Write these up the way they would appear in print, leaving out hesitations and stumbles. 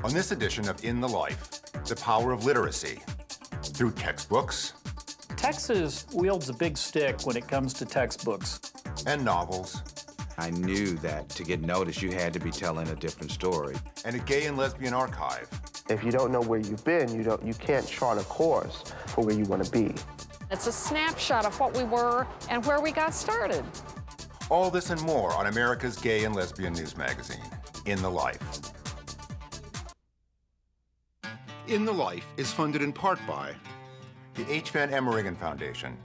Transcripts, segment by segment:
On this edition of In the Life, the power of literacy through textbooks. Texas wields a big stick when it comes to textbooks. And novels. I knew that to get noticed, you had to be telling a different story. And a gay and lesbian archive. If you don't know where you've been, you can't chart a course for where you want to be. It's a snapshot of what we were and where we got started. All this and more on America's gay and lesbian news magazine, In the Life. In the Life is funded in part by the H. Van Emmeringen Foundation.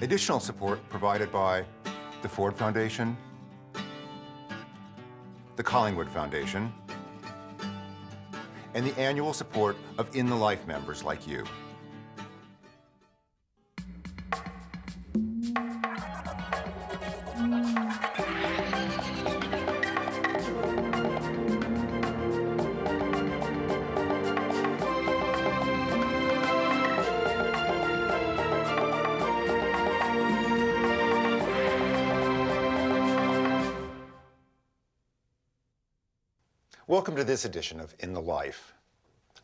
Additional support provided by the Ford Foundation, the Collingwood Foundation, and the annual support of In the Life members like you. Welcome to this edition of In the Life.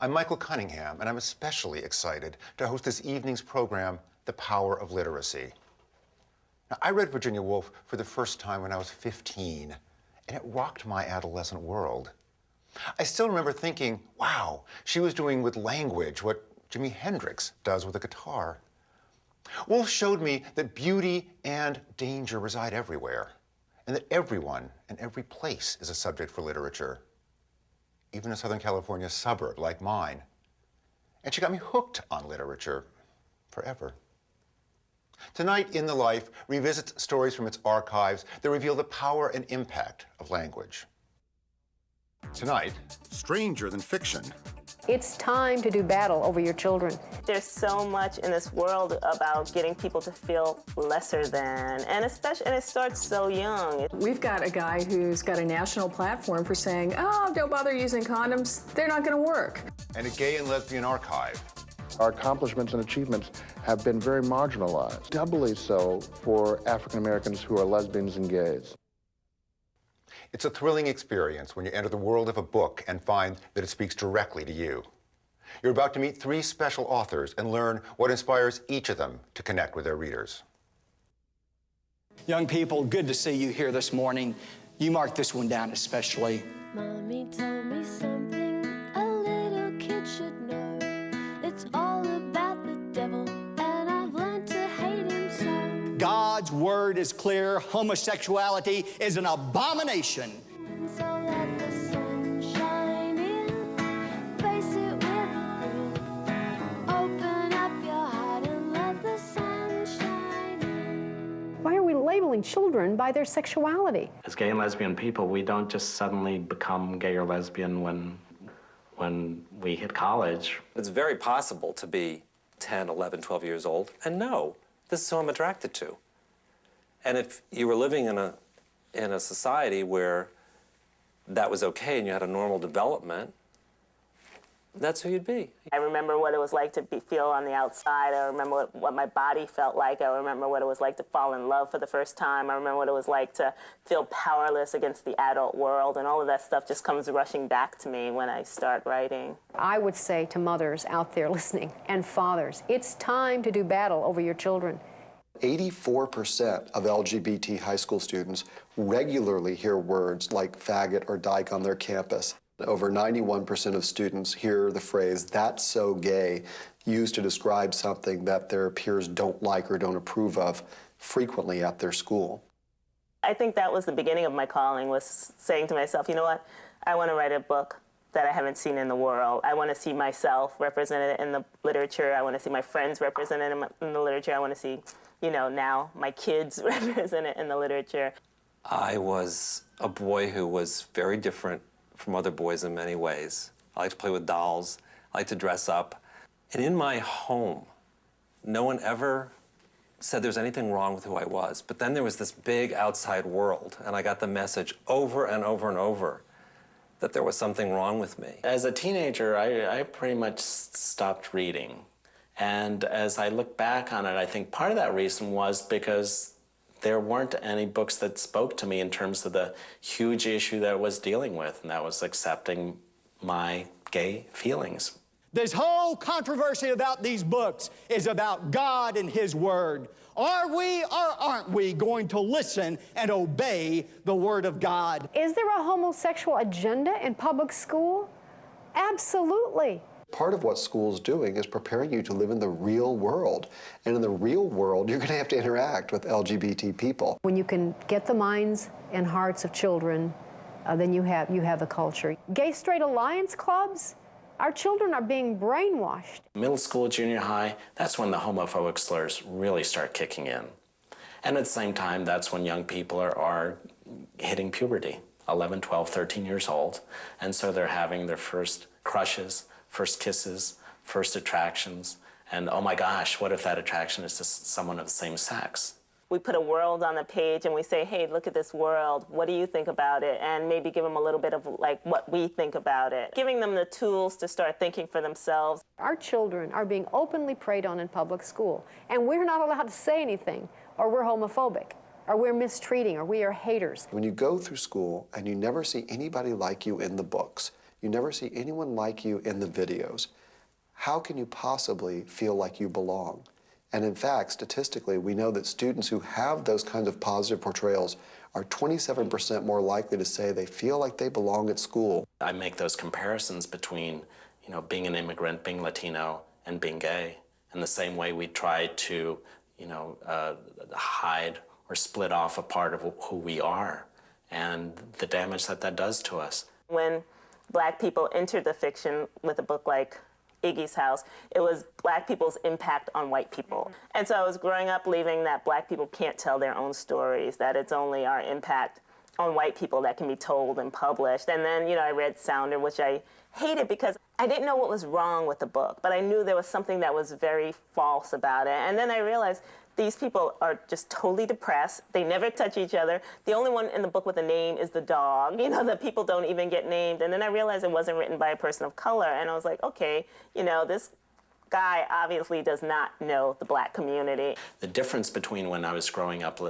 I'm Michael Cunningham, and I'm especially excited to host this evening's program, The Power of Literacy. Now, I read Virginia Woolf for the first time when I was 15, and it rocked my adolescent world. I still remember thinking, wow, she was doing with language what Jimi Hendrix does with a guitar. Woolf showed me that beauty and danger reside everywhere, and that everyone and every place is a subject for literature. Even a Southern California suburb like mine. And she got me hooked on literature forever. Tonight, In the Life revisits stories from its archives that reveal the power and impact of language. Tonight, Stranger Than Fiction. It's time to do battle over your children. There's so much in this world about getting people to feel lesser than, and it starts so young. We've got a guy who's got a national platform for saying, oh, don't bother using condoms, they're not gonna work. And a gay and lesbian archive. Our accomplishments and achievements have been very marginalized, doubly so for African Americans who are lesbians and gays. It's a thrilling experience when you enter the world of a book and find that it speaks directly to you. You're about to meet three special authors and learn what inspires each of them to connect with their readers. Young people, good to see you here this morning. You mark this one down especially. Mommy told me something a little kid should know. It's all about the devil, and I've learned to hate him so. God's word is clear. Homosexuality is an abomination. So let the sun shine in, face it with a grin. Open up your heart and let the sun shine in. Why are we labeling children by their sexuality? As gay and lesbian people, we don't just suddenly become gay or lesbian when we hit college. It's very possible to be 10, 11, 12 years old and know this is who I'm attracted to. And if you were living in a society where that was okay and you had a normal development, that's who you'd be. I remember what it was like to feel on the outside. I remember what my body felt like. I remember what it was like to fall in love for the first time. I remember what it was like to feel powerless against the adult world. And all of that stuff just comes rushing back to me when I start writing. I would say to mothers out there listening and fathers, it's time to do battle over your children. 84% of LGBT high school students regularly hear words like faggot or dyke on their campus. Over 91% of students hear the phrase, "that's so gay," used to describe something that their peers don't like or don't approve of frequently at their school. I think that was the beginning of my calling, was saying to myself, you know what, I want to write a book that I haven't seen in the world. I want to see myself represented in the literature. I want to see my friends represented in the literature. I want to see, now my kids represented in the literature. I was a boy who was very different from other boys in many ways. I like to play with dolls. I like to dress up. And in my home, no one ever said there's anything wrong with who I was. But then there was this big outside world, and I got the message over and over and over that there was something wrong with me. As a teenager, I pretty much stopped reading. And as I look back on it, I think part of that reason was because there weren't any books that spoke to me in terms of the huge issue that I was dealing with, and that was accepting my gay feelings. This whole controversy about these books is about God and His Word. Are we or aren't we going to listen and obey the Word of God? Is there a homosexual agenda in public school? Absolutely. Part of what school's doing is preparing you to live in the real world. And in the real world, you're going to have to interact with LGBT people. When you can get the minds and hearts of children, then you have a culture. Gay-straight alliance clubs? Our children are being brainwashed. Middle school, junior high, that's when the homophobic slurs really start kicking in. And at the same time, that's when young people are hitting puberty, 11, 12, 13 years old. And so they're having their first crushes, first kisses, first attractions. And oh my gosh, what if that attraction is to someone of the same sex? We put a world on the page and we say, hey, look at this world. What do you think about it? And maybe give them a little bit of like what we think about it. Giving them the tools to start thinking for themselves. Our children are being openly preyed on in public school, and we're not allowed to say anything, or we're homophobic, or we're mistreating, or we are haters. When you go through school and you never see anybody like you in the books, you never see anyone like you in the videos, how can you possibly feel like you belong? And in fact, statistically, we know that students who have those kinds of positive portrayals are 27% more likely to say they feel like they belong at school. I make those comparisons between, being an immigrant, being Latino, and being gay. In the same way we try to, hide or split off a part of who we are, and the damage that does to us. When Black people entered the fiction with a book like Iggy's House, it was Black people's impact on white people. And so I was growing up believing that Black people can't tell their own stories, that it's only our impact on white people that can be told and published. And then, I read Sounder, which I hated because I didn't know what was wrong with the book, but I knew there was something that was very false about it. And then I realized these people are just totally depressed. They never touch each other. The only one in the book with a name is the dog. The people don't even get named. And then I realized it wasn't written by a person of color. And I was like, okay, this guy obviously does not know the Black community. The difference between when I was growing up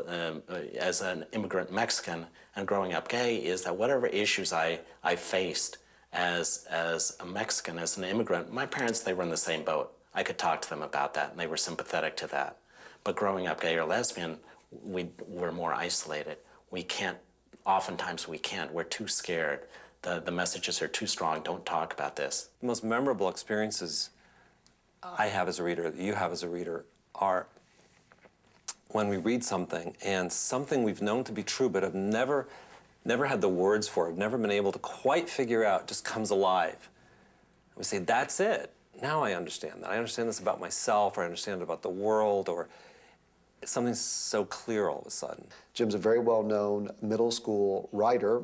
as an immigrant Mexican and growing up gay is that whatever issues I faced as a Mexican, as an immigrant, my parents, they were in the same boat. I could talk to them about that, and they were sympathetic to that. But growing up gay or lesbian, we're more isolated. Oftentimes we can't. We're too scared. The messages are too strong. Don't talk about this. The most memorable experiences I have as a reader, that you have as a reader, are when we read something and something we've known to be true but have never had the words for, have never been able to quite figure out, just comes alive. We say, that's it. Now I understand that. I understand this about myself, or I understand it about the world, or something's so clear all of a sudden. Jim's a very well-known middle school writer.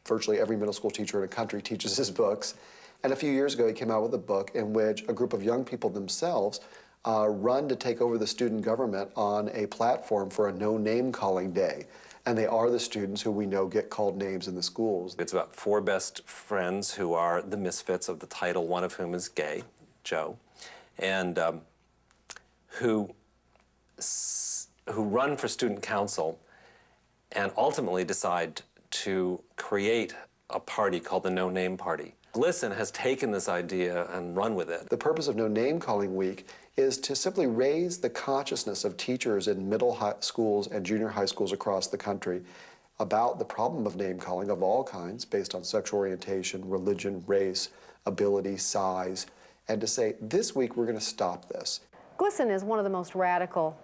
Virtually every middle school teacher in the country teaches his books. And a few years ago, he came out with a book in which a group of young people themselves run to take over the student government on a platform for a no-name calling day. And they are the students who we know get called names in the schools. It's about 4 best friends who are the misfits of the title, one of whom is gay, Joe, and who run for student council and ultimately decide to create a party called the No Name Party. Glisten has taken this idea and run with it. The purpose of No Name Calling Week is to simply raise the consciousness of teachers in middle schools and junior high schools across the country about the problem of name calling of all kinds based on sexual orientation, religion, race, ability, size, and to say, this week we're going to stop this. Glisten is one of the most radical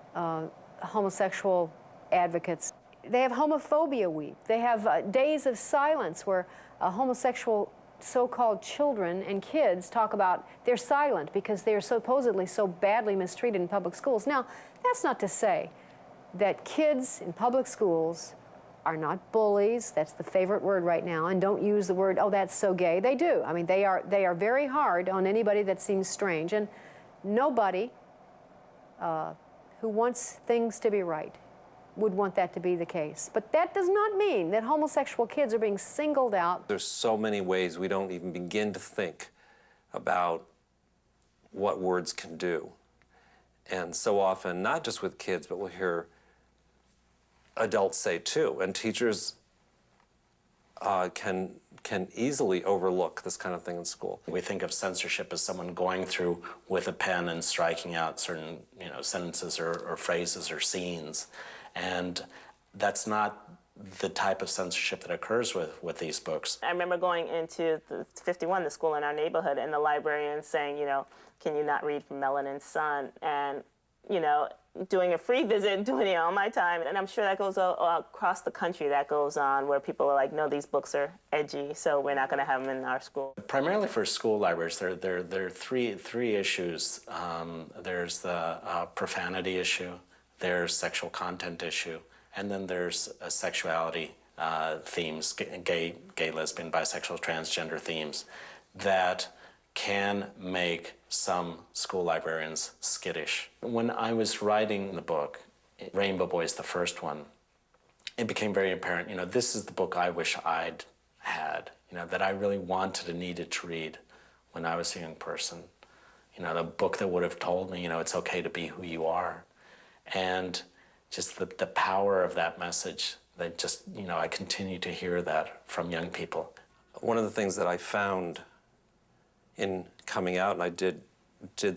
homosexual advocates. They have Homophobia Week. They have days of silence where homosexual so-called children and kids talk about they're silent because they're supposedly so badly mistreated in public schools. Now, that's not to say that kids in public schools are not bullies. That's the favorite word right now. And don't use the word, oh, that's so gay. They do. I mean, they are very hard on anybody that seems strange. And nobody who wants things to be right would want that to be the case. But that does not mean that homosexual kids are being singled out. There's so many ways we don't even begin to think about what words can do. And so often, not just with kids, but we'll hear adults say too, and teachers can easily overlook this kind of thing in school. We think of censorship as someone going through with a pen and striking out certain, sentences or phrases or scenes, and that's not the type of censorship that occurs with these books. I remember going into the 51, the school in our neighborhood, and the librarian saying, can you not read from Melanin's Son? And, doing a free visit, doing it on my time. And I'm sure that goes across the country, that goes on, where people are like, no, these books are edgy, so we're not going to have them in our school. Primarily for school libraries, there are three issues. There's the profanity issue, there's sexual content issue, and then there's sexuality themes, gay, lesbian, bisexual, transgender themes that can make some school librarians skittish. When I was writing the book, Rainbow Boys, the first one, it became very apparent, this is the book I wish I'd had, that I really wanted and needed to read when I was a young person. The book that would have told me, it's okay to be who you are. And just the power of that message, that just, I continue to hear that from young people. One of the things that I found in coming out, and I did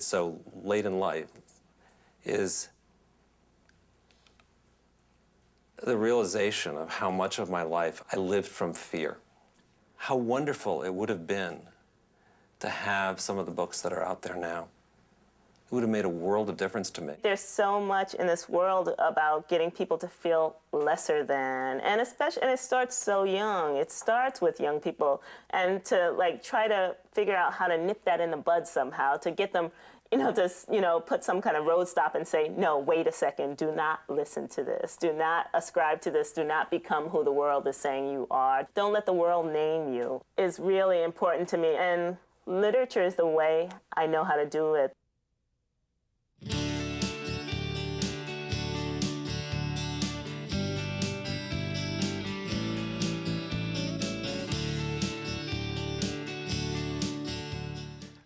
so late in life, is the realization of how much of my life I lived from fear. How wonderful it would have been to have some of the books that are out there now. It would have made a world of difference to me. There's so much in this world about getting people to feel lesser than, and it starts so young. It starts with young people, and to try to figure out how to nip that in the bud somehow, to get them, to put some kind of road stop and say, no, wait a second, do not listen to this, do not ascribe to this, do not become who the world is saying you are. Don't let the world name you, is really important to me, and literature is the way I know how to do it.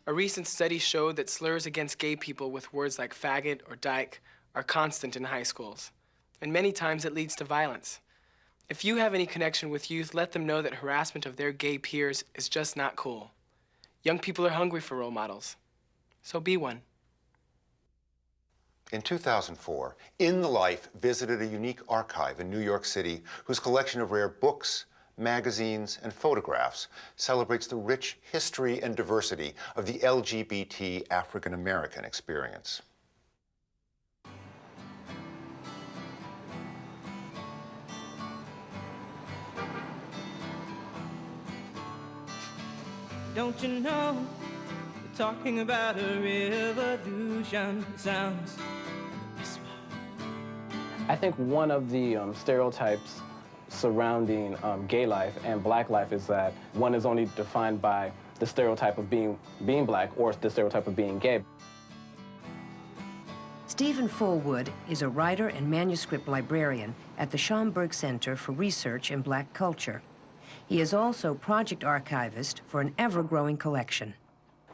A recent study showed that slurs against gay people with words like faggot or dyke are constant in high schools, and many times it leads to violence. If you have any connection with youth, let them know that harassment of their gay peers is just not cool. Young people are hungry for role models, so be one. In 2004, In the Life visited a unique archive in New York City whose collection of rare books, magazines, and photographs celebrates the rich history and diversity of the LGBT African American experience. Don't you know, we're talking about a revolution. It sounds I think one of the stereotypes surrounding gay life and black life is that one is only defined by the stereotype of being black or the stereotype of being gay. Stephen Fullwood is a writer and manuscript librarian at the Schomburg Center for Research in Black Culture. He is also project archivist for an ever-growing collection.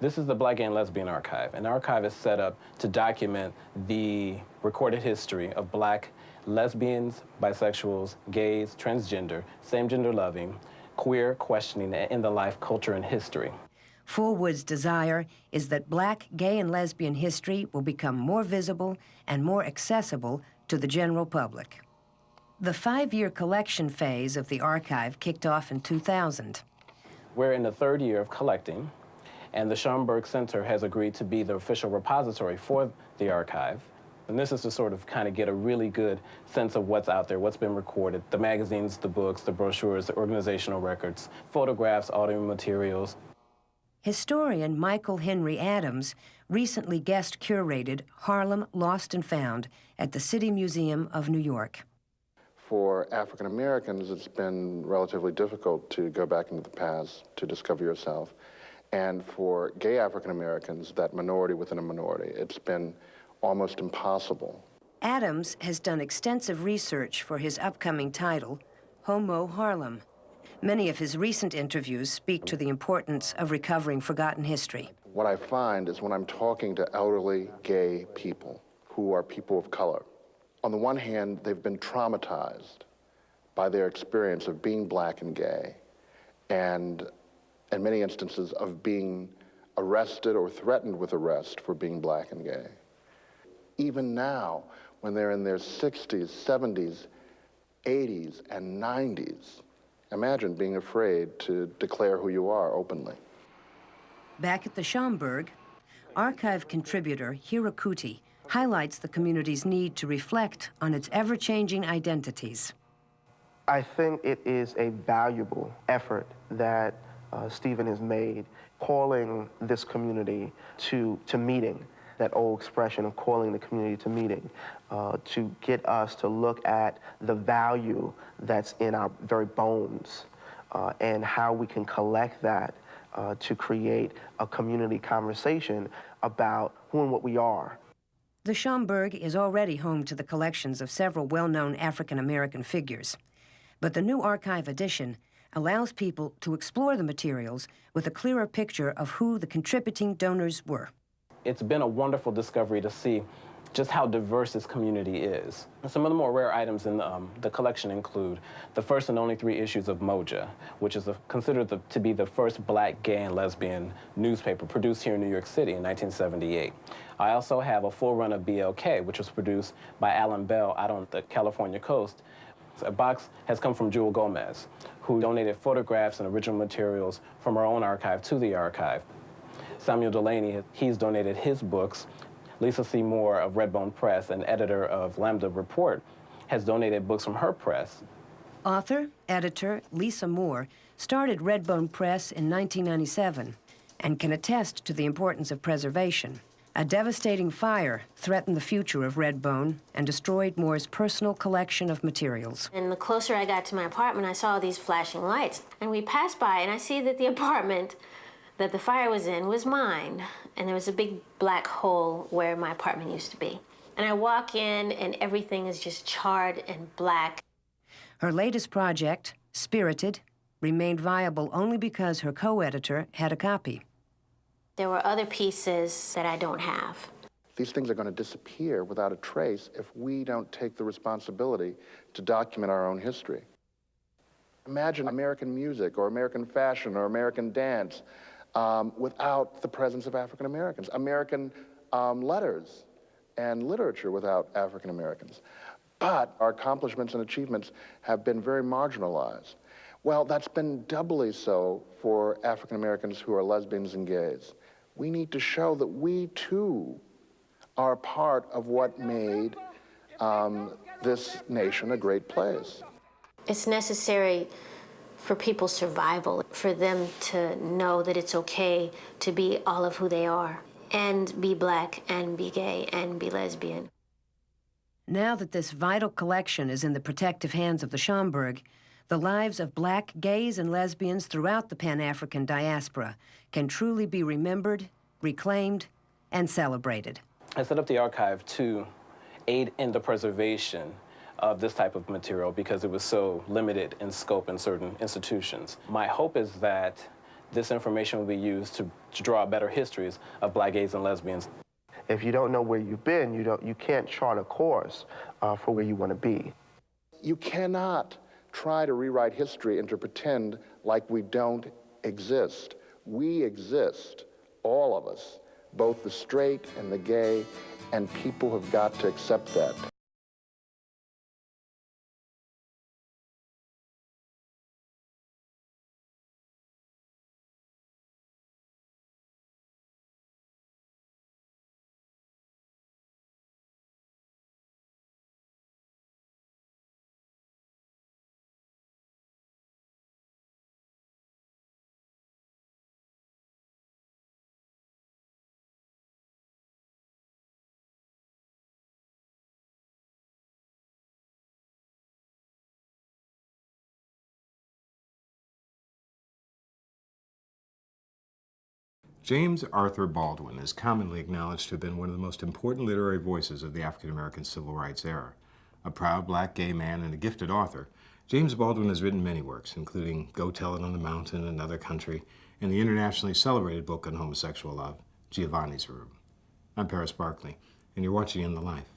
This is the Black Gay and Lesbian Archive. An archive is set up to document the recorded history of black lesbians, bisexuals, gays, transgender, same-gender loving, queer, questioning, and in-the-life culture and history. Fullwood's desire is that black, gay, and lesbian history will become more visible and more accessible to the general public. The 5-year collection phase of the archive kicked off in 2000. We're in the 3rd year of collecting, and the Schomburg Center has agreed to be the official repository for the archive. And this is to sort of kind of get a really good sense of what's out there, what's been recorded, the magazines, the books, the brochures, the organizational records, photographs, audio materials. Historian Michael Henry Adams recently guest curated Harlem Lost and Found at the City Museum of New York. For African Americans, it's been relatively difficult to go back into the past to discover yourself. And for gay African Americans, that minority within a minority, it's been almost impossible. Adams has done extensive research for his upcoming title, Homo Harlem. Many of his recent interviews speak to the importance of recovering forgotten history. What I find is when I'm talking to elderly gay people who are people of color, On the one hand, they've been traumatized by their experience of being black and gay, and in many instances of being arrested or threatened with arrest for being black and gay. Even now, when they're in their 60s, 70s, 80s, and 90s, imagine being afraid to declare who you are openly. Back at the Schomburg, archive contributor Hira Kuti highlights the community's need to reflect on its ever-changing identities. I think it is a valuable effort that Stephen has made, calling this community to meeting, that old expression of calling the community to meeting, to get us to look at the value that's in our very bones and how we can collect that to create a community conversation about who and what we are. The Schomburg is already home to the collections of several well-known African-American figures. But the new archive edition allows people to explore the materials with a clearer picture of who the contributing donors were. It's been a wonderful discovery to see just how diverse this community is. Some of the more rare items in the collection include the first and only 3 issues of Moja, which is considered to be the first black, gay, and lesbian newspaper produced here in New York City in 1978. I also have a full run of BLK, which was produced by Alan Bell out on the California coast. A box has come from Jewel Gomez, who donated photographs and original materials from our own archive to the archive. Samuel Delaney, he's donated his books. Lisa C. Moore of Redbone Press, and editor of Lambda Report, has donated books from her press. Author, editor Lisa Moore started Redbone Press in 1997 and can attest to the importance of preservation. A devastating fire threatened the future of Redbone and destroyed Moore's personal collection of materials. And the closer I got to my apartment, I saw these flashing lights. And we passed by, and I see that the apartment that the fire was in was mine. And there was a big black hole where my apartment used to be. And I walk in, and everything is just charred and black. Her latest project, Spirited, remained viable only because her co-editor had a copy. There were other pieces that I don't have. These things are going to disappear without a trace if we don't take the responsibility to document our own history. Imagine American music or American fashion or American dance without the presence of African Americans, American letters and literature without African Americans. But our accomplishments and achievements have been very marginalized. Well, that's been doubly so for African Americans who are lesbians and gays. We need to show that we too are part of what made this nation a great place. It's necessary for people's survival, for them to know that it's okay to be all of who they are, and be black, and be gay, and be lesbian. Now that this vital collection is in the protective hands of the Schomburg, the lives of black gays and lesbians throughout the Pan-African diaspora can truly be remembered, reclaimed, and celebrated. I set up the archive to aid in the preservation of this type of material because it was so limited in scope in certain institutions. My hope is that this information will be used to draw better histories of black gays and lesbians. If you don't know where you've been, you can't chart a course for where you want to be. You cannot try to rewrite history and to pretend like we don't exist. We exist, all of us, both the straight and the gay, and people have got to accept that. James Arthur Baldwin is commonly acknowledged to have been one of the most important literary voices of the African-American Civil Rights era. A proud black gay man and a gifted author, James Baldwin has written many works, including Go Tell It on the Mountain, Another Country, and the internationally celebrated book on homosexual love, Giovanni's Room. I'm Paris Barkley, and you're watching In the Life.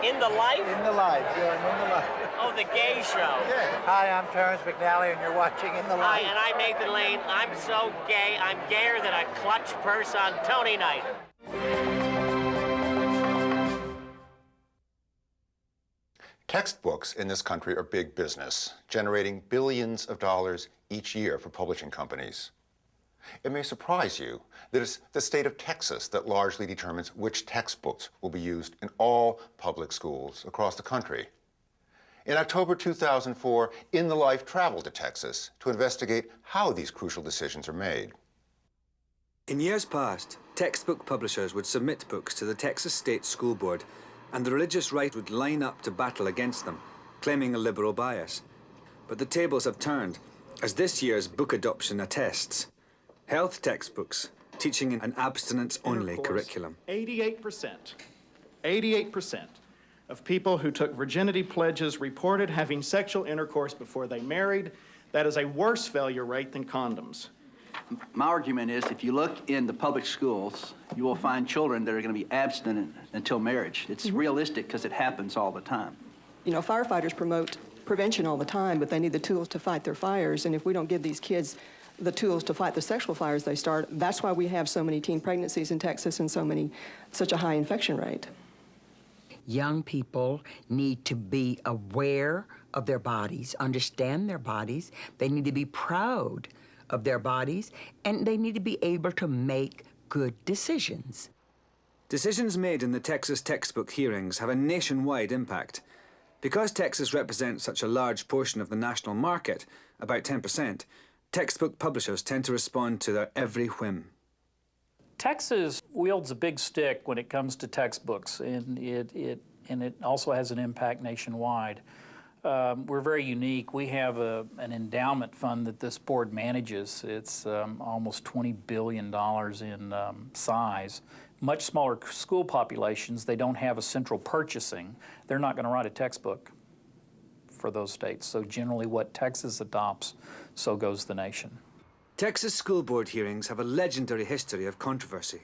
In the Life? In the Life, you're in the Life. Oh, the gay show. Yeah. Hi, I'm Terrence McNally, and you're watching In the Hi, Life. and I'm Nathan Lane. I'm so gay, I'm gayer than a clutch purse on Tony night. Textbooks in this country are big business, generating billions of dollars each year for publishing companies. It may surprise you that it's the state of Texas that largely determines which textbooks will be used in all public schools across the country. In October 2004, In the Life traveled to Texas to investigate how these crucial decisions are made. In years past, textbook publishers would submit books to the Texas State School Board, and the religious right would line up to battle against them, claiming a liberal bias. But the tables have turned, as this year's book adoption attests. Health textbooks teaching an abstinence-only curriculum. 88% of people who took virginity pledges reported having sexual intercourse before they married. That is a worse failure rate than condoms. My argument is if you look in the public schools, you will find children that are going to be abstinent until marriage. It's realistic because it happens all the time. You know, firefighters promote prevention all the time, but they need the tools to fight their fires. And if we don't give these kids the tools to fight the sexual fires they start, that's why we have so many teen pregnancies in Texas and such a high infection rate. Young people need to be aware of their bodies, understand their bodies. They need to be proud of their bodies, and they need to be able to make good decisions. Decisions made in the Texas textbook hearings have a nationwide impact. Because Texas represents such a large portion of the national market, about 10%, textbook publishers tend to respond to their every whim. Texas wields a big stick when it comes to textbooks, and it also has an impact nationwide. We're very unique. We have an endowment fund that this board manages. It's almost $20 billion in size. Much smaller school populations, they don't have a central purchasing. They're not going to write a textbook for those states. So generally what Texas adopts, so goes the nation. Texas school board hearings have a legendary history of controversy.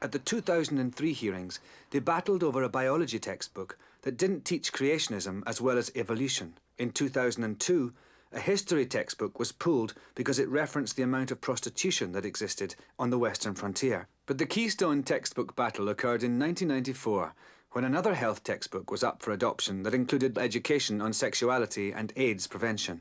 At the 2003 hearings, they battled over a biology textbook that didn't teach creationism as well as evolution. In 2002, a history textbook was pulled because it referenced the amount of prostitution that existed on the western frontier. But the Keystone textbook battle occurred in 1994, when another health textbook was up for adoption that included education on sexuality and AIDS prevention.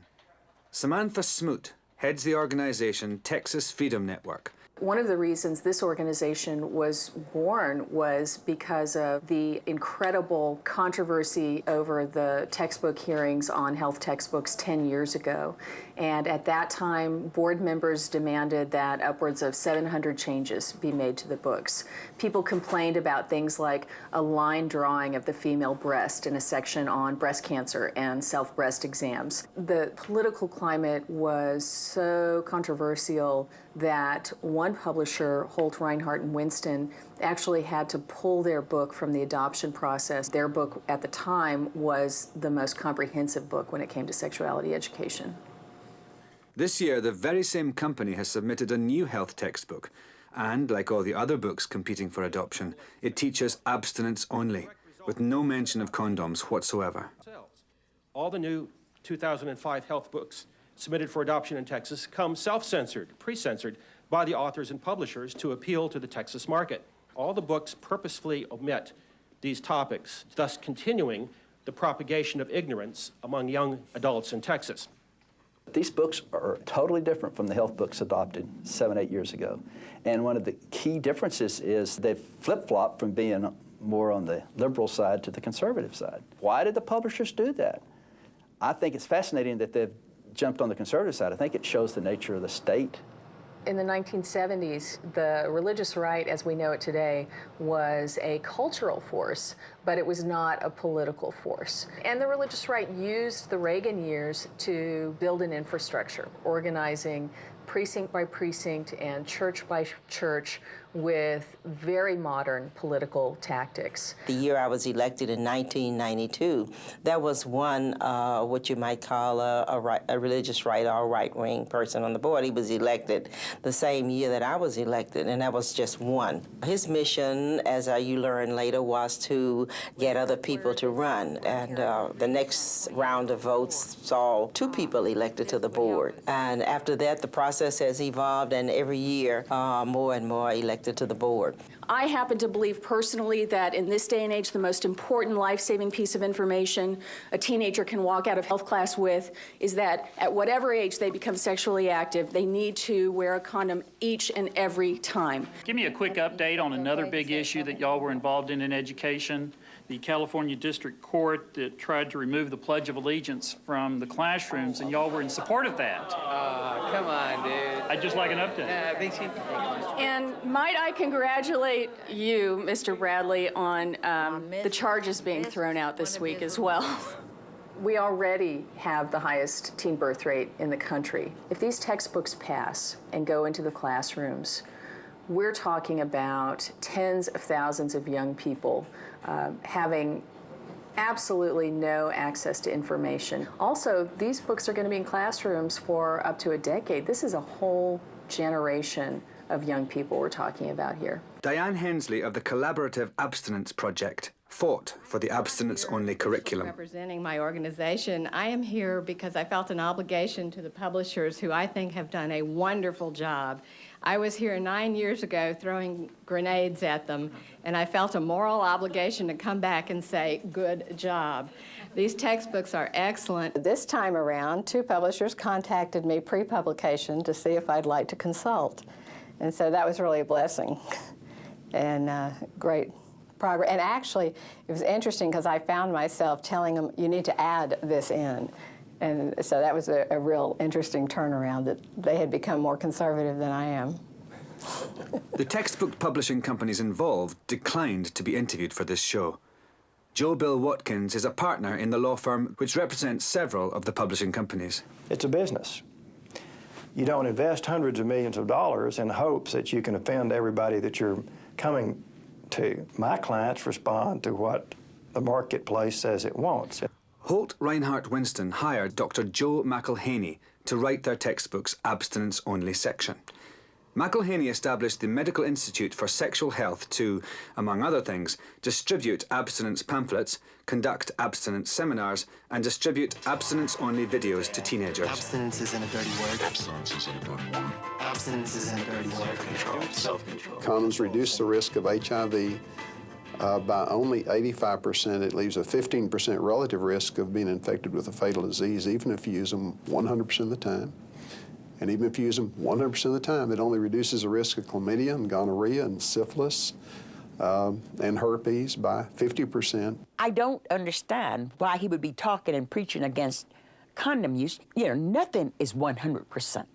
Samantha Smoot heads the organization Texas Freedom Network. One of the reasons this organization was born was because of the incredible controversy over the textbook hearings on health textbooks 10 years ago. And at that time, board members demanded that upwards of 700 changes be made to the books. People complained about things like a line drawing of the female breast in a section on breast cancer and self-breast exams. The political climate was so controversial that one publisher, Holt, Reinhardt, and Winston, actually had to pull their book from the adoption process. Their book at the time was the most comprehensive book when it came to sexuality education. This year, the very same company has submitted a new health textbook. And, like all the other books competing for adoption, it teaches abstinence only, with no mention of condoms whatsoever. All the new 2005 health books submitted for adoption in Texas come self-censored, pre-censored by the authors and publishers to appeal to the Texas market. All the books purposefully omit these topics, thus continuing the propagation of ignorance among young adults in Texas. These books are totally different from the health books adopted 7, 8 years ago. And one of the key differences is they've flip-flopped from being more on the liberal side to the conservative side. Why did the publishers do that? I think it's fascinating that they've jumped on the conservative side. I think it shows the nature of the state. In the 1970s, the religious right, as we know it today, was a cultural force, but it was not a political force. And the religious right used the Reagan years to build an infrastructure, organizing precinct by precinct and church by church, with very modern political tactics. The year I was elected in 1992, there was one, what you might call a religious right or right-wing person on the board. He was elected the same year that I was elected, and that was just one. His mission, as you learn later, was to get other people to run. And the next round of votes saw 2 people elected to the board. And after that, the process has evolved, and every year, more and more elected to the board. I happen to believe personally that in this day and age, the most important life-saving piece of information a teenager can walk out of health class with is that at whatever age they become sexually active, they need to wear a condom each and every time. Give me a quick update on another big issue that y'all were involved in education. The California District Court that tried to remove the Pledge of Allegiance from the classrooms, and y'all were in support of that. Come on, dude. I'd just like an update. And might I congratulate you, Mr. Bradley, on the charges being thrown out this week as well. We already have the highest teen birth rate in the country. If these textbooks pass and go into the classrooms, we're talking about tens of thousands of young people having absolutely no access to information. Also, these books are going to be in classrooms for up to a decade. This is a whole generation of young people we're talking about here. Diane Hensley of the Collaborative Abstinence Project fought for the abstinence-only curriculum. Representing my organization, I am here because I felt an obligation to the publishers who I think have done a wonderful job. I was here 9 years ago throwing grenades at them, and I felt a moral obligation to come back and say, good job. These textbooks are excellent. This time around, 2 publishers contacted me pre-publication to see if I'd like to consult. And so that was really a blessing and great progress. And actually, it was interesting because I found myself telling them, you need to add this in. And so that was a real interesting turnaround, that they had become more conservative than I am. The textbook publishing companies involved declined to be interviewed for this show. Joe Bill Watkins is a partner in the law firm which represents several of the publishing companies. It's a business. You don't invest hundreds of millions of dollars in hopes that you can offend everybody that you're coming to. My clients respond to what the marketplace says it wants. Holt Reinhardt Winston hired Dr. Joe McElhaney to write their textbook's abstinence-only section. McElhaney established the Medical Institute for Sexual Health to, among other things, distribute abstinence pamphlets, conduct abstinence seminars, and distribute abstinence-only videos to teenagers. Abstinence isn't a dirty word. Abstinence isn't a dirty word. Abstinence isn't a dirty word. Control. Self-control. Condoms reduce the risk of HIV by only 85%. It leaves a 15% relative risk of being infected with a fatal disease, even if you use them 100% of the time. And even if you use them 100% of the time, it only reduces the risk of chlamydia and gonorrhea and syphilis and herpes by 50%. I don't understand why he would be talking and preaching against condom use. You know, nothing is 100%,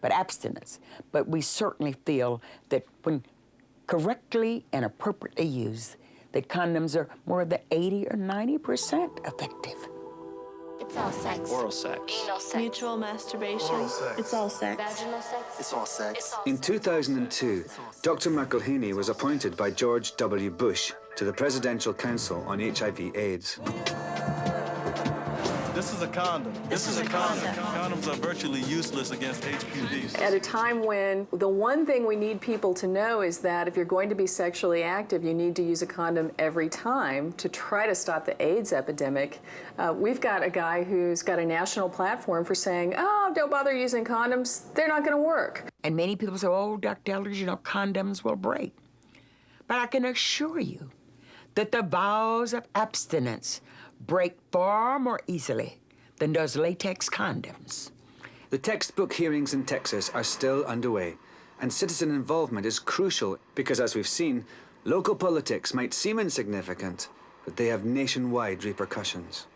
but abstinence. But we certainly feel that when correctly and appropriately used, that condoms are more than 80 or 90% effective. It's all sex. Oral sex. Anal sex. Mutual masturbation. Oral sex. It's all sex. Vaginal sex. It's all sex. In 2002, Dr. McElhaney was appointed by George W. Bush to the Presidential Council on HIV/AIDS. This is a condom. This is a condom. Condoms are virtually useless against HPV. At a time when the one thing we need people to know is that if you're going to be sexually active, you need to use a condom every time to try to stop the AIDS epidemic. We've got a guy who's got a national platform for saying, oh, don't bother using condoms. They're not going to work. And many people say, oh, Dr. Eldridge, you know, condoms will break. But I can assure you that the vows of abstinence break far more easily than those latex condoms. The textbook hearings in Texas are still underway, and citizen involvement is crucial because, as we've seen, local politics might seem insignificant, but they have nationwide repercussions.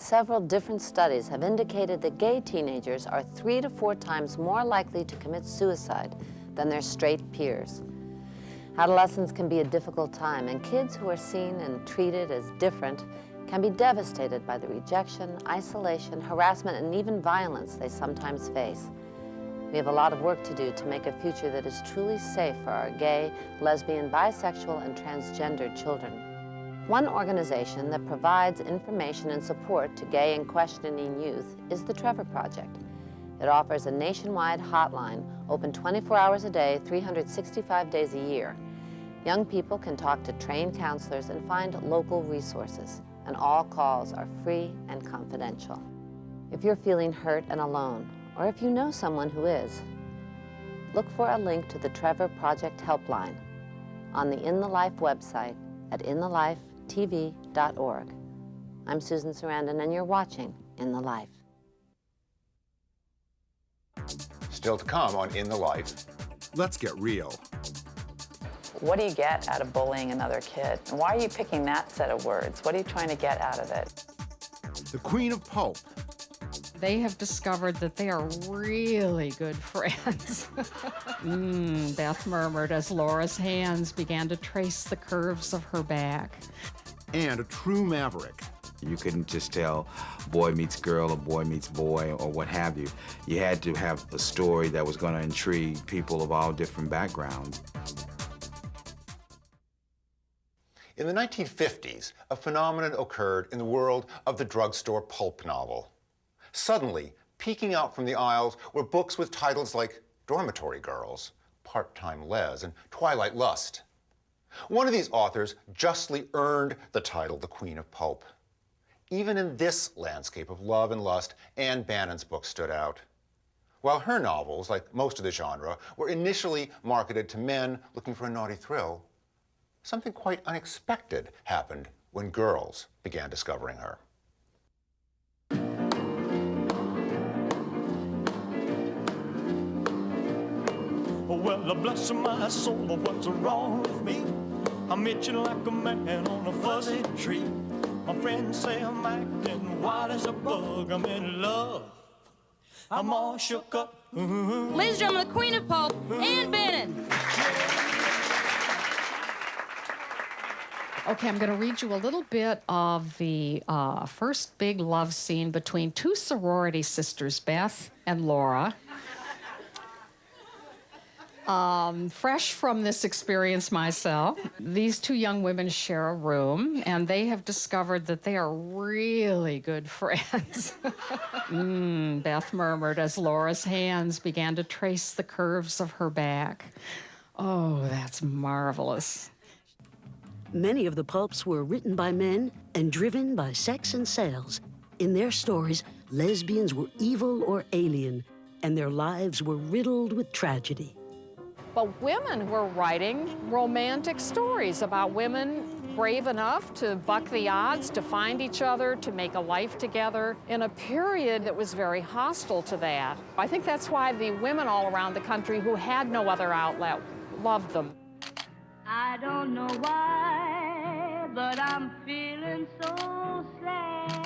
several different studies have indicated that gay teenagers are 3 to 4 times more likely to commit suicide than their straight peers. Adolescence can be a difficult time, and kids who are seen and treated as different can be devastated by the rejection, isolation, harassment, and even violence they sometimes face. We have a lot of work to do to make a future that is truly safe for our gay, lesbian, bisexual, and transgendered children. One organization that provides information and support to gay and questioning youth is the Trevor Project. It offers a nationwide hotline, open 24 hours a day, 365 days a year. Young people can talk to trained counselors and find local resources, and all calls are free and confidential. If you're feeling hurt and alone, or if you know someone who is, look for a link to the Trevor Project helpline on the In the Life website at inthelife.tv.org. I'm Susan Sarandon, and you're watching In the Life. Still to come on In the Life. Let's get real. What do you get out of bullying another kid? And why are you picking that set of words? What are you trying to get out of it? The Queen of Pulp. They have discovered that they are really good friends. Beth murmured as Laura's hands began to trace the curves of her back. And a true maverick. You couldn't just tell boy meets girl or boy meets boy or what have you. You had to have a story that was going to intrigue people of all different backgrounds. In the 1950s, a phenomenon occurred in the world of the drugstore pulp novel. Suddenly, peeking out from the aisles were books with titles like Dormitory Girls, Part-Time Les, and Twilight Lust. One of these authors justly earned the title the Queen of Pulp. Even in this landscape of love and lust, Anne Bannon's book stood out. While her novels, like most of the genre, were initially marketed to men looking for a naughty thrill, something quite unexpected happened when girls began discovering her. Well, bless my soul, what's wrong with me? I'm itching like a man on a fuzzy tree. My friends say I'm acting wild as a bug. I'm in love. I'm all shook up. Ladies and gentlemen, the Queen of Pulp, Anne Bannon. Okay, I'm going to read you a little bit of the first big love scene between two sorority sisters, Beth and Laura. Fresh from this experience myself, these two young women share a room, and they have discovered that they are really good friends. Beth murmured as Laura's hands began to trace the curves of her back. Oh, that's marvelous. Many of the pulps were written by men and driven by sex and sales. In their stories, lesbians were evil or alien, and their lives were riddled with tragedy. But women were writing romantic stories about women brave enough to buck the odds, to find each other, to make a life together in a period that was very hostile to that. I think that's why the women all around the country who had no other outlet loved them. I don't know why, but I'm feeling so sad.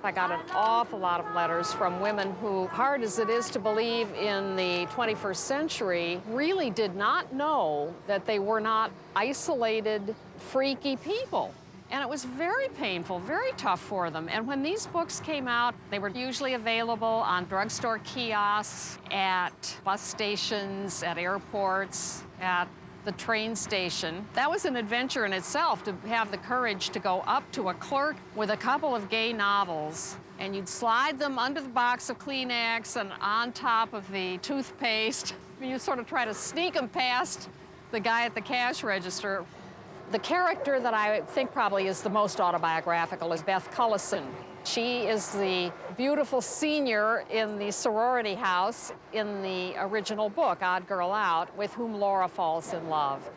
I got an awful lot of letters from women who, hard as it is to believe in the 21st century, really did not know that they were not isolated, freaky people. And it was very painful, very tough for them. And when these books came out, they were usually available on drugstore kiosks, at bus stations, at airports, at the train station. That was an adventure in itself, to have the courage to go up to a clerk with a couple of gay novels, and you'd slide them under the box of Kleenex and on top of the toothpaste. You'd sort of try to sneak them past the guy at the cash register. The character that I think probably is the most autobiographical is Beth Cullison. She is the beautiful senior in the sorority house in the original book, Odd Girl Out, with whom Laura falls in love.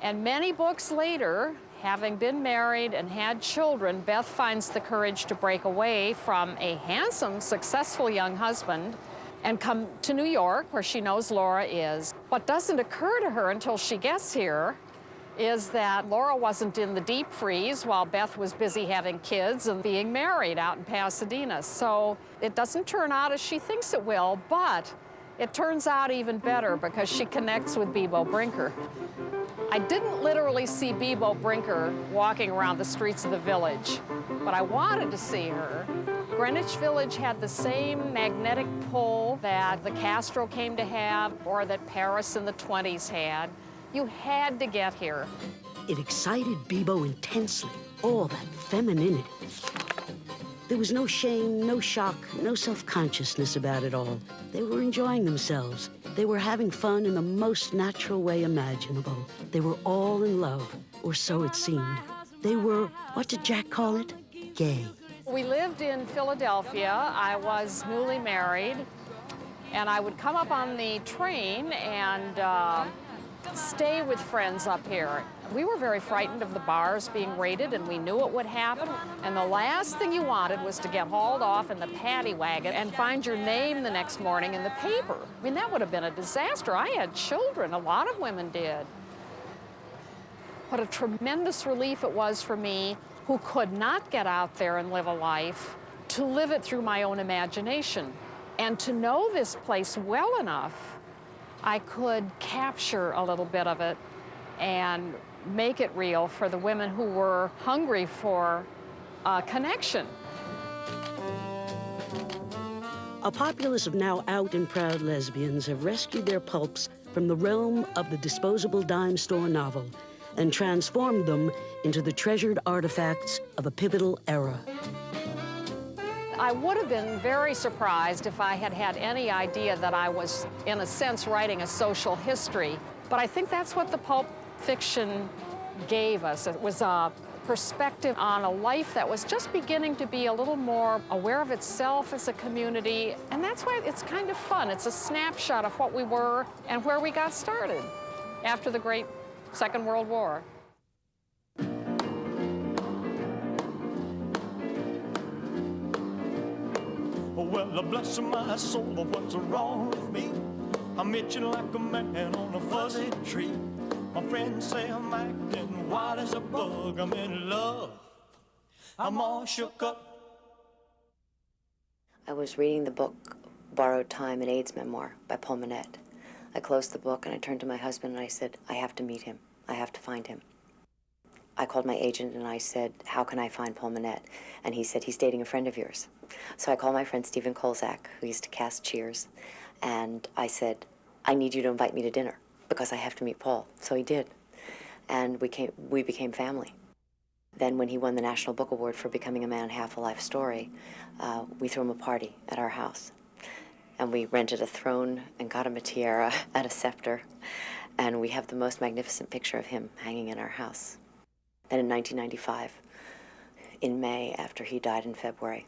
And many books later, having been married and had children, Beth finds the courage to break away from a handsome, successful young husband and come to New York, where she knows Laura is. What doesn't occur to her until she gets here is that Laura wasn't in the deep freeze while Beth was busy having kids and being married out in Pasadena. So it doesn't turn out as she thinks it will, but it turns out even better because she connects with Bebo Brinker. I didn't literally see Bebo Brinker walking around the streets of the village, but I wanted to see her. Greenwich Village had the same magnetic pull that the Castro came to have or that Paris in the 20s had. You had to get here. It excited Bebo intensely, all that femininity. There was no shame, no shock, no self-consciousness about it all. They were enjoying themselves. They were having fun in the most natural way imaginable. They were all in love, or so it seemed. They were, what did Jack call it? Gay. We lived in Philadelphia. I was newly married, and I would come up on the train and stay with friends up here. We were very frightened of the bars being raided, and we knew it would happen. And the last thing you wanted was to get hauled off in the paddy wagon and find your name the next morning in the paper. I mean, that would have been a disaster. I had children. A lot of women did. What a tremendous relief it was for me, who could not get out there and live a life, to live it through my own imagination. And to know this place well enough, I could capture a little bit of it and make it real for the women who were hungry for a connection. A populace of now out and proud lesbians have rescued their pulps from the realm of the disposable dime store novel and transformed them into the treasured artifacts of a pivotal era. I would have been very surprised if I had had any idea that I was, in a sense, writing a social history. But I think that's what the pulp fiction gave us. It was a perspective on a life that was just beginning to be a little more aware of itself as a community. And that's why it's kind of fun. It's a snapshot of what we were and where we got started after the great Second World War. Well, bless my soul, what's wrong with me? I'm itching like a man on a fuzzy tree. My friends say I'm acting wild as a bug. I'm in love. I'm all shook up. I was reading the book Borrowed Time, an AIDS Memoir by Paul Manette. I closed the book and I turned to my husband and I said, I have to meet him. I have to find him. I called my agent and I said, how can I find Paul Manette? And he said, he's dating a friend of yours. So I called my friend Stephen Kolzak, who used to cast Cheers, and I said, I need you to invite me to dinner because I have to meet Paul. So he did. And we became family. Then when he won the National Book Award for Becoming a Man, Half a Life Story, we threw him a party at our house. And we rented a throne and got him a tiara and a scepter. And we have the most magnificent picture of him hanging in our house. Then in 1995, in May, after he died in February,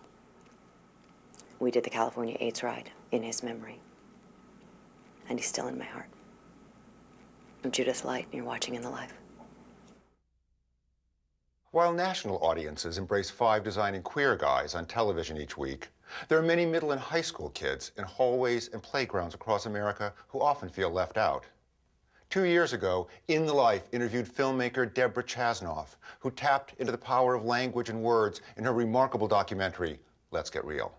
we did the California AIDS ride in his memory. And he's still in my heart. I'm Judith Light, and you're watching In the Life. While national audiences embrace 5 designing queer guys on television each week, there are many middle and high school kids in hallways and playgrounds across America who often feel left out. 2 years ago, In the Life interviewed filmmaker Debra Chasnoff, who tapped into the power of language and words in her remarkable documentary, Let's Get Real.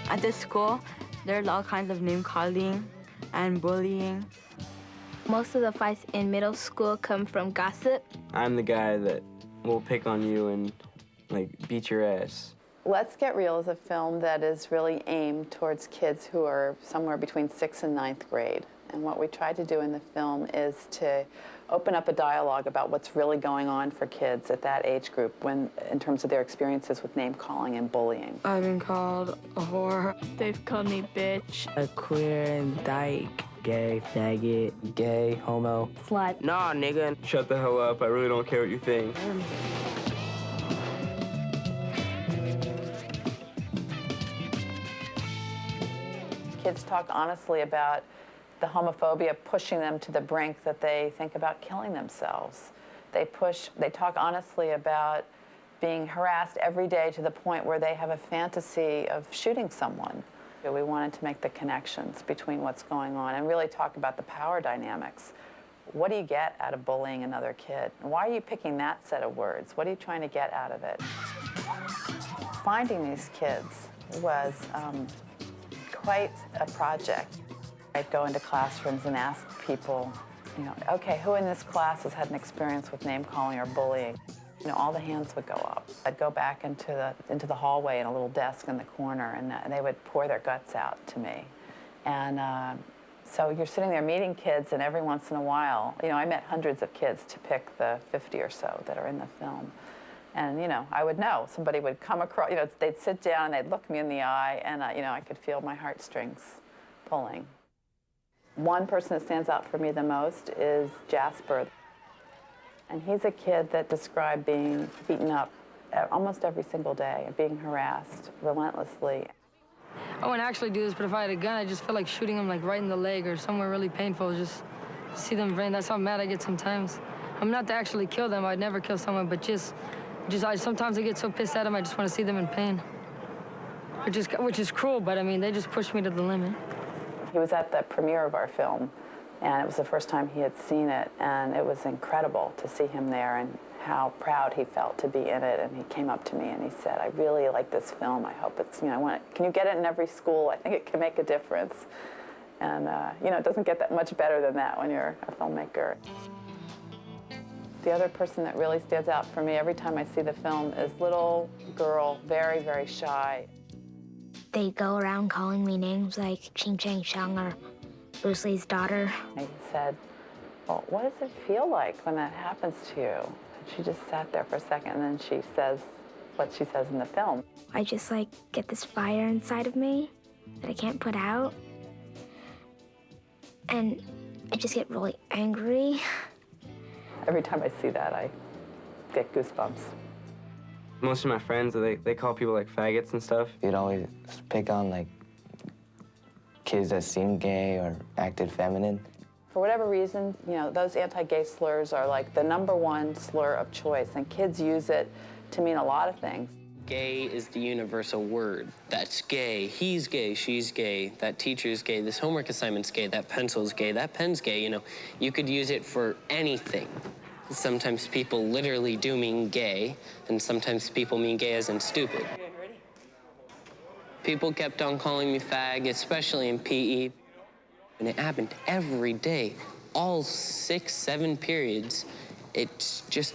At this school, there's all kinds of name-calling and bullying. Most of the fights in middle school come from gossip. I'm the guy that will pick on you and, beat your ass. Let's Get Real is a film that is really aimed towards kids who are somewhere between 6th and 9th grade. And what we tried to do in the film is to open up a dialogue about what's really going on for kids at that age group in terms of their experiences with name-calling and bullying. I've been called a whore. They've called me bitch. A queer and dyke. Gay, faggot, gay, homo. Slut. Nah, nigga. Shut the hell up. I really don't care what you think. Kids talk honestly about the homophobia pushing them to the brink that they think about killing themselves. They talk honestly about being harassed every day to the point where they have a fantasy of shooting someone. We wanted to make the connections between what's going on and really talk about the power dynamics. What do you get out of bullying another kid? Why are you picking that set of words? What are you trying to get out of it? Finding these kids was quite a project. I'd go into classrooms and ask people, you know, okay, who in this class has had an experience with name-calling or bullying? You know, all the hands would go up. I'd go back into the hallway in a little desk in the corner, and they would pour their guts out to me. And so you're sitting there meeting kids, and every once in a while, you know, I met hundreds of kids to pick the 50 or so that are in the film. And, you know, I would know. Somebody would come across, you know, they'd sit down, they'd look me in the eye, and, you know, I could feel my heartstrings pulling. One person that stands out for me the most is Jasper. And he's a kid that described being beaten up almost every single day, being harassed relentlessly. I wouldn't actually do this, but if I had a gun, I just feel like shooting him like right in the leg or somewhere really painful. Just see them brain. That's how mad I get sometimes. I'm not to actually kill them. I'd never kill someone, but sometimes I get so pissed at them, I just want to see them in pain. Which is cruel, but I mean, they just push me to the limit. He was at the premiere of our film, and it was the first time he had seen it, and it was incredible to see him there and how proud he felt to be in it. And he came up to me and he said, I really like this film. I hope it's, you know, can you get it in every school? I think it can make a difference. And, you know, it doesn't get that much better than that when you're a filmmaker. The other person that really stands out for me every time I see the film is little girl, very, very shy. They go around calling me names like Ching Chang Shang or Bruce Lee's daughter. I said, well, what does it feel like when that happens to you? And she just sat there for a second, and then she says what she says in the film. I just like get this fire inside of me that I can't put out. And I just get really angry. Every time I see that, I get goosebumps. Most of my friends, they call people like faggots and stuff. You'd always pick on like kids that seemed gay or acted feminine. For whatever reason, you know, those anti-gay slurs are like the #1 slur of choice, and kids use it to mean a lot of things. Gay is the universal word. That's gay, he's gay, she's gay, that teacher's gay, this homework assignment's gay, that pencil's gay, that pen's gay, you know. You could use it for anything. Sometimes people literally do mean gay, and sometimes people mean gay as in stupid. People kept on calling me fag, especially in PE. And it happened every day, all 6, 7 periods. It's just,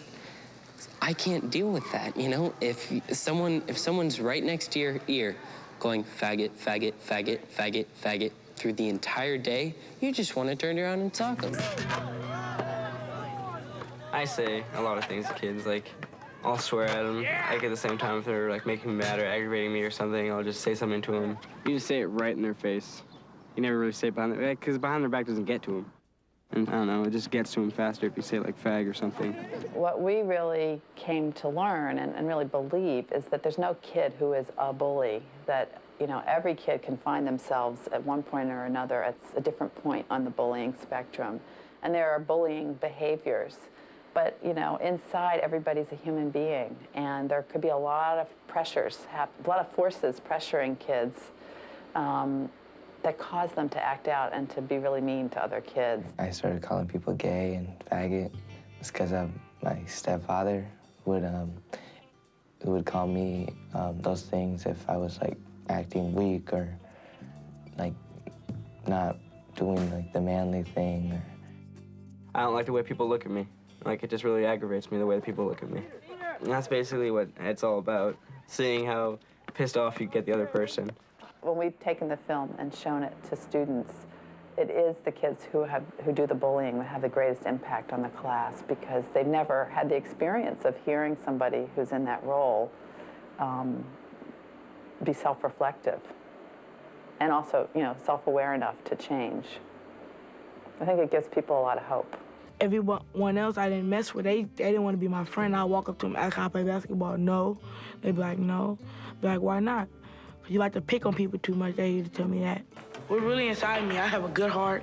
I can't deal with that, you know? If someone's right next to your ear going faggot, faggot, faggot, faggot, faggot through the entire day, you just want to turn around and talk them. I say a lot of things to kids, like, I'll swear at them. Like, at the same time, if they're, like, making me mad or aggravating me or something, I'll just say something to them. You just say it right in their face. You never really say it behind their back, because behind their back doesn't get to them. And I don't know, it just gets to them faster if you say, like, fag or something. What we really came to learn and really believe is that there's no kid who is a bully, that, you know, every kid can find themselves at one point or another at a different point on the bullying spectrum. And there are bullying behaviors. But, you know, inside, everybody's a human being, and there could be a lot of pressures, a lot of forces pressuring kids that cause them to act out and to be really mean to other kids. I started calling people gay and faggot. It's because of my stepfather who would call me those things if I was, like, acting weak or, like, not doing, like, the manly thing. Or... I don't like the way people look at me. Like, it just really aggravates me the way that people look at me. And that's basically what it's all about, seeing how pissed off you get the other person. When we've taken the film and shown it to students, it is the kids who do the bullying that have the greatest impact on the class, because they've never had the experience of hearing somebody who's in that role be self-reflective and also, you know, self-aware enough to change. I think it gives people a lot of hope. Everyone else I didn't mess with, they didn't want to be my friend. I'd walk up to them, ask how I play basketball. No. They'd be like, no. Be like, why not? Because you like to pick on people too much. They used to tell me that. What's really inside me, I have a good heart.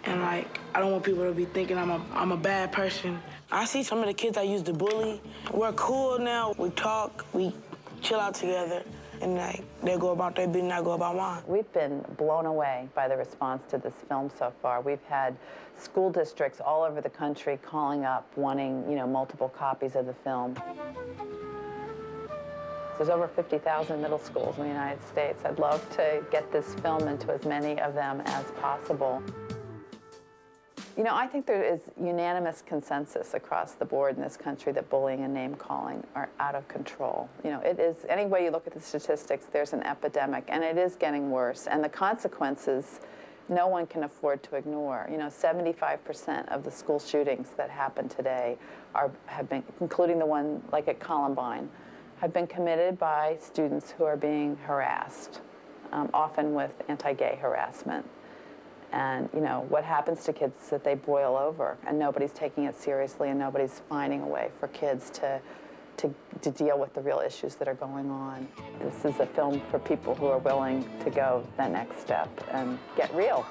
And, like, I don't want people to be thinking I'm a bad person. I see some of the kids I used to bully. We're cool now. We talk. We chill out together. and they go about their business, I go about mine. We've been blown away by the response to this film so far. We've had school districts all over the country calling up, wanting, multiple copies of the film. There's over 50,000 middle schools in the United States. I'd love to get this film into as many of them as possible. I think there is unanimous consensus across the board in this country that bullying and name-calling are out of control. It is, any way you look at the statistics, there's an epidemic, and it is getting worse. And the consequences, no one can afford to ignore. 75% of the school shootings that happen today have been, including the one like at Columbine, have been committed by students who are being harassed, often with anti-gay harassment. And, what happens to kids is that they boil over, and nobody's taking it seriously, and nobody's finding a way for kids to deal with the real issues that are going on. This is a film for people who are willing to go the next step and get real.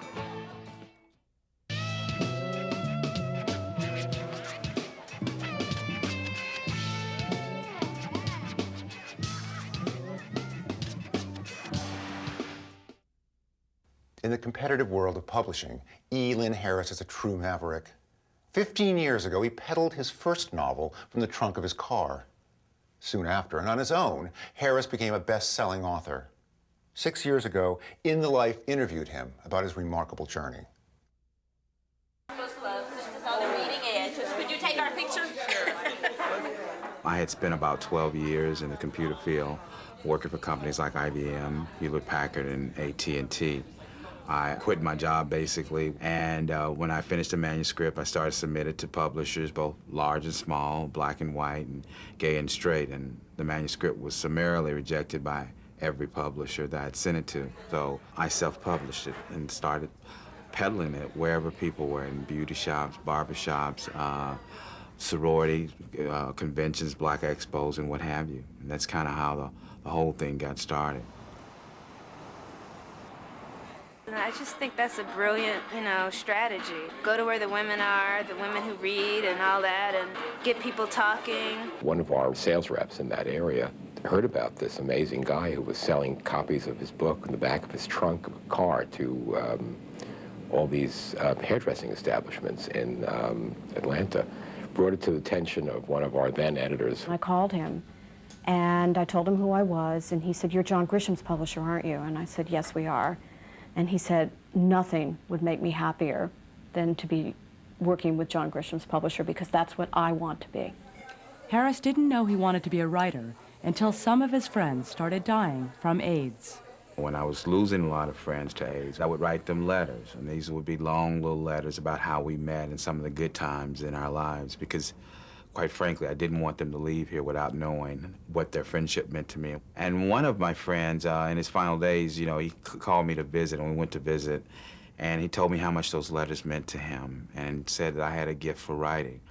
In the competitive world of publishing, Lynn Harris is a true maverick. 15 years ago, he peddled his first novel from the trunk of his car. Soon after, and on his own, Harris became a best-selling author. 6 years ago, In the Life interviewed him about his remarkable journey. Could you take our picture? I had spent about 12 years in the computer field, working for companies like IBM, Hewlett-Packard, and AT&T. I quit my job, basically, and when I finished the manuscript, I started to submit it to publishers, both large and small, black and white, and gay and straight, and the manuscript was summarily rejected by every publisher that I'd sent it to. So I self-published it and started peddling it wherever people were, in beauty shops, barber shops, sorority conventions, black expos, and what have you. And that's kind of how the whole thing got started. I just think that's a brilliant, strategy. Go to where the women are, the women who read and all that, and get people talking. One of our sales reps in that area heard about this amazing guy who was selling copies of his book in the back of his trunk of a car to all these hairdressing establishments in Atlanta. Brought it to the attention of one of our then editors. I called him, and I told him who I was, and he said, "You're John Grisham's publisher, aren't you?" And I said, "Yes, we are." And he said, "Nothing would make me happier than to be working with John Grisham's publisher, because that's what I want to be." Harris didn't know he wanted to be a writer until some of his friends started dying from AIDS. When I was losing a lot of friends to AIDS, I would write them letters, and these would be long little letters about how we met and some of the good times in our lives, because quite frankly, I didn't want them to leave here without knowing what their friendship meant to me. And one of my friends, in his final days, he called me to visit, and we went to visit, and he told me how much those letters meant to him, and said that I had a gift for writing.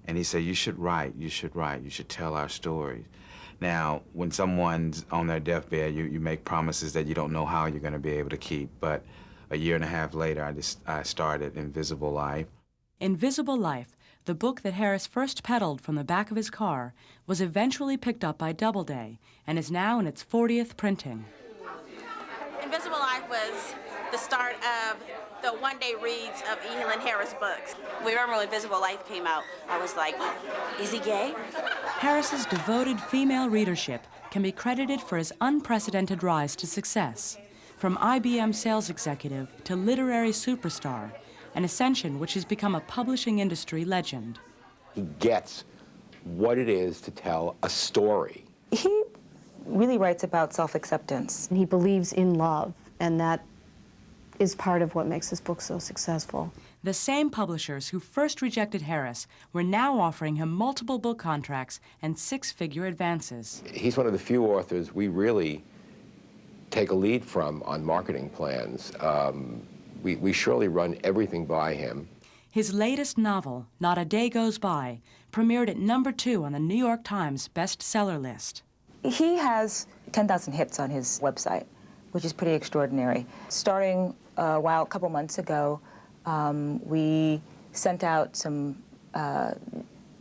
And he said, you should write, you should tell our stories. Now, when someone's on their deathbed, you make promises that you don't know how you're going to be able to keep. But a year and a half later, I started Invisible Life. Invisible Life, the book that Harris first peddled from the back of his car, was eventually picked up by Doubleday and is now in its 40th printing. Invisible Life was the start of the one-day reads of Lynn Harris books. We remember when Invisible Life came out, I was like, is he gay? Harris's devoted female readership can be credited for his unprecedented rise to success. From IBM sales executive to literary superstar, an ascension which has become a publishing industry legend. He gets what it is to tell a story. He really writes about self-acceptance. He believes in love, and that is part of what makes this book so successful. The same publishers who first rejected Harris were now offering him multiple book contracts and six-figure advances. He's one of the few authors we really take a lead from on marketing plans. We surely run everything by him. His latest novel, Not a Day Goes By, premiered at #2 on the New York Times bestseller list. He has 10,000 hits on his website, which is pretty extraordinary. Starting a couple months ago, we sent out some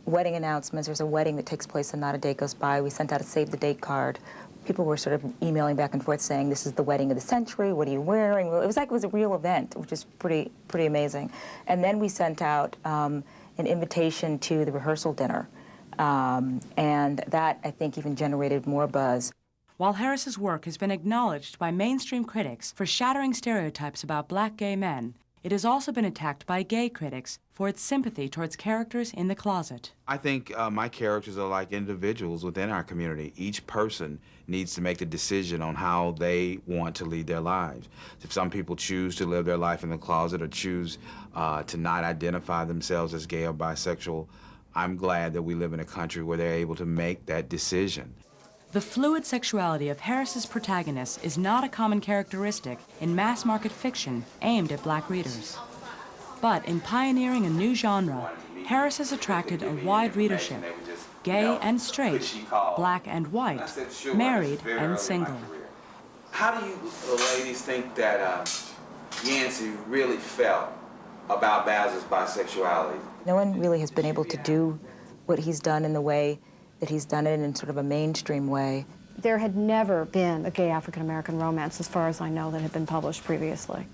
wedding announcements. There's a wedding that takes place on Not a Day Goes By. We sent out a save the date card People were sort of emailing back and forth saying, this is the wedding of the century, what are you wearing? It was like it was a real event, which is pretty amazing. And then we sent out an invitation to the rehearsal dinner. And that, I think, even generated more buzz. While Harris's work has been acknowledged by mainstream critics for shattering stereotypes about black gay men, it has also been attacked by gay critics for its sympathy towards characters in the closet. I think my characters are like individuals within our community. Each person needs to make the decision on how they want to lead their lives. If some people choose to live their life in the closet or choose to not identify themselves as gay or bisexual, I'm glad that we live in a country where they're able to make that decision. The fluid sexuality of Harris's protagonists is not a common characteristic in mass-market fiction aimed at black readers. But in pioneering a new genre, Harris has attracted a wide readership, gay and straight, black and white, married and single. How do you ladies think that Yancey really felt about Baz's bisexuality? No one really has been able to do what he's done in the way that he's done it in sort of a mainstream way. There had never been a gay African-American romance, as far as I know, that had been published previously.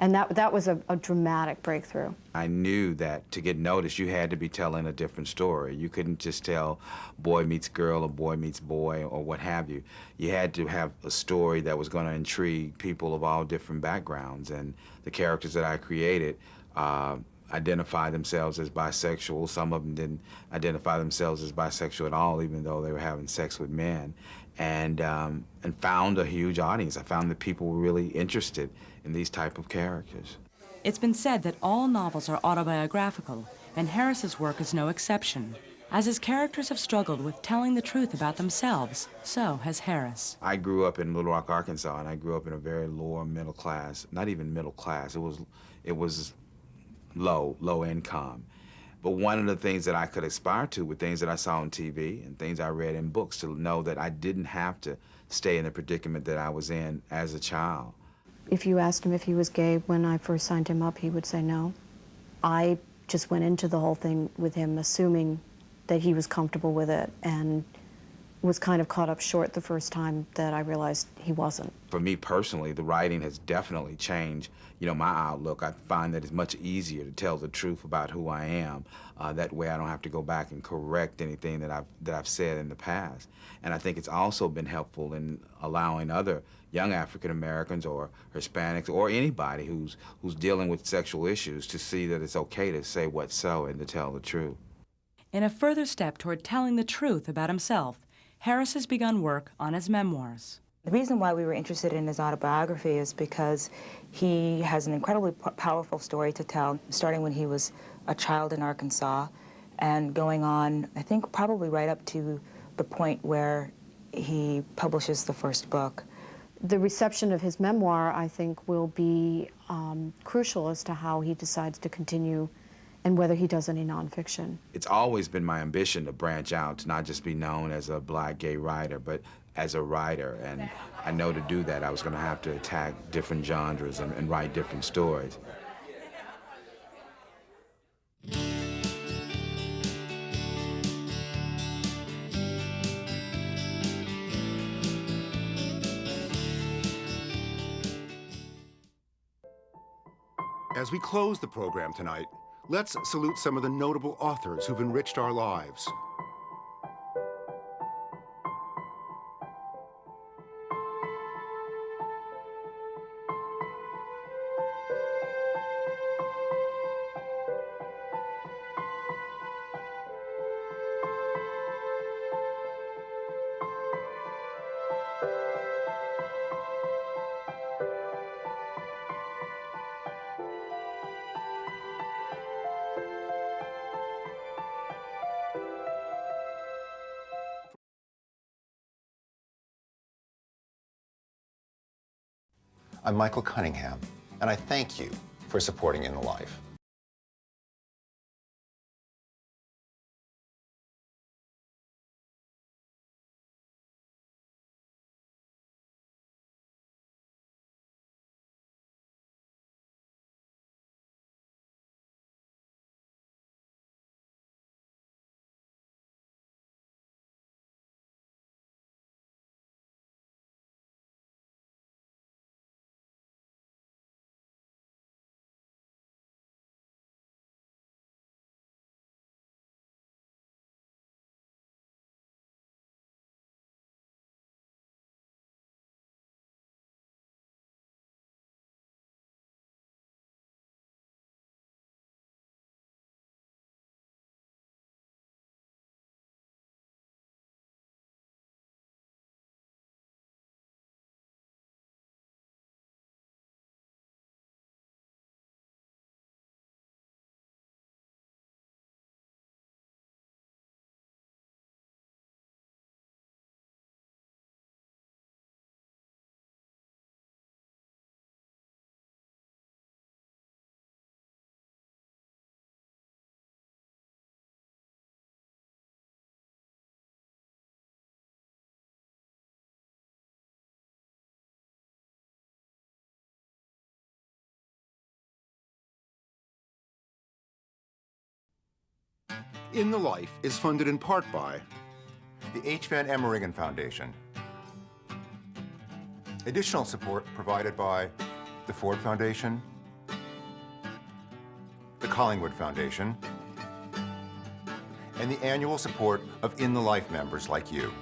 And that was a dramatic breakthrough. I knew that to get noticed, you had to be telling a different story. You couldn't just tell boy meets girl or boy meets boy or what have you. You had to have a story that was going to intrigue people of all different backgrounds. And the characters that I created identify themselves as bisexual. Some of them didn't identify themselves as bisexual at all, even though they were having sex with men, and found a huge audience. I found that people were really interested in these type of characters. It's been said that all novels are autobiographical, and Harris's work is no exception. As his characters have struggled with telling the truth about themselves, so has Harris. I grew up in Little Rock, Arkansas, and I grew up in a very lower middle class, not even middle class. It was low income. But one of the things that I could aspire to were things that I saw on TV and things I read in books, to know that I didn't have to stay in the predicament that I was in as a child. If you asked him if he was gay when I first signed him up, he would say no. I just went into the whole thing with him assuming that he was comfortable with it, and was kind of caught up short the first time that I realized he wasn't. For me personally, the writing has definitely changed, my outlook. I find that it's much easier to tell the truth about who I am. That way I don't have to go back and correct anything that I've said in the past. And I think it's also been helpful in allowing other young African Americans or Hispanics or anybody who's dealing with sexual issues to see that it's okay to say what's so and to tell the truth. In a further step toward telling the truth about himself, Harris has begun work on his memoirs. The reason why we were interested in his autobiography is because he has an incredibly powerful story to tell, starting when he was a child in Arkansas and going on, I think, probably right up to the point where he publishes the first book. The reception of his memoir, I think, will be crucial as to how he decides to continue and whether he does any nonfiction. It's always been my ambition to branch out, to not just be known as a black gay writer, but as a writer. And I know to do that, I was going to have to attack different genres and write different stories. As we close the program tonight, let's salute some of the notable authors who've enriched our lives. I'm Michael Cunningham, and I thank you for supporting In the Life. In the Life is funded in part by the H. Van Emmeringen Foundation. Additional support provided by the Ford Foundation, the Collingwood Foundation, and the annual support of In the Life members like you.